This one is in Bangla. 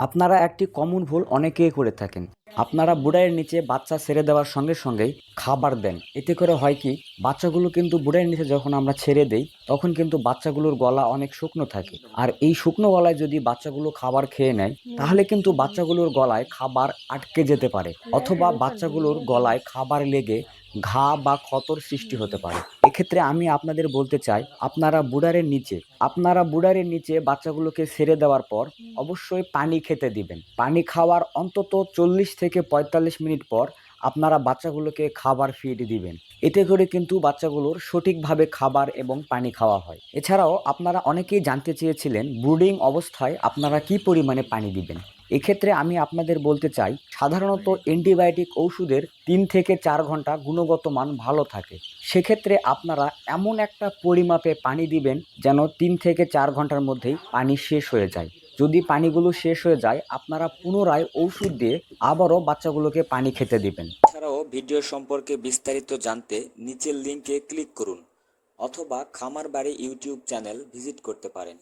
আপনারা একটি কমন ভুল অনেকেই করে থাকেন। আপনারা বুড়াইয়ের নিচে বাচ্চা ছেড়ে দেওয়ার সঙ্গে সঙ্গেই খাবার দেন। এতে করে হয় কি, বাচ্চাগুলো কিন্তু বুড়াইয়ের নিচে যখন আমরা ছেড়ে দেই তখন কিন্তু বাচ্চাগুলোর গলা অনেক শুকনো থাকে। আর এই শুকনো গলায় যদি বাচ্চাগুলো খাবার খেয়ে নেয় তাহলে কিন্তু বাচ্চাগুলোর গলায় খাবার আটকে যেতে পারে, অথবা বাচ্চাগুলোর গলায় খাবার লেগে ঘা বা ক্ষতর সৃষ্টি হতে পারে। এক্ষেত্রে আমি আপনাদের বলতে চাই, আপনারা বুড়ারের নিচে বাচ্চাগুলোকে ছেড়ে দেওয়ার পর অবশ্যই পানি খেতে দিবেন। পানি খাওয়ার অন্তত 40 থেকে 45 মিনিট পর আপনারা বাচ্চাগুলোকে খাবার ফিড দিবেন। এতে করে কিন্তু বাচ্চাগুলোর সঠিকভাবে খাবার এবং পানি খাওয়া হয়। এছাড়াও আপনারা অনেকেই জানতে চেয়েছিলেন ব্রুডিং অবস্থায় আপনারা কি পরিমাণে পানি দিবেন। এক্ষেত্রে আমি আপনাদের বলতে চাই, সাধারণত অ্যান্টিবায়োটিক ওষুধের 3 থেকে 4 ঘন্টা গুণগত মান ভালো থাকে। সেক্ষেত্রে আপনারা এমন একটা পরিমাপে পানি দিবেন যেন 3 থেকে 4 ঘন্টার মধ্যেই পানি শেষ হয়ে যায়। যদি পানিগুলো শেষ হয়ে যায় আপনারা পুনরায় ঔষধ দিয়ে আবারও বাচ্চাগুলোকে পানি খেতে দিবেন। এছাড়াও ভিডিও সম্পর্কে বিস্তারিত জানতে নিচের লিঙ্কে ক্লিক করুন, অথবা খামার বাড়ি ইউটিউব চ্যানেল ভিজিট করতে পারেন।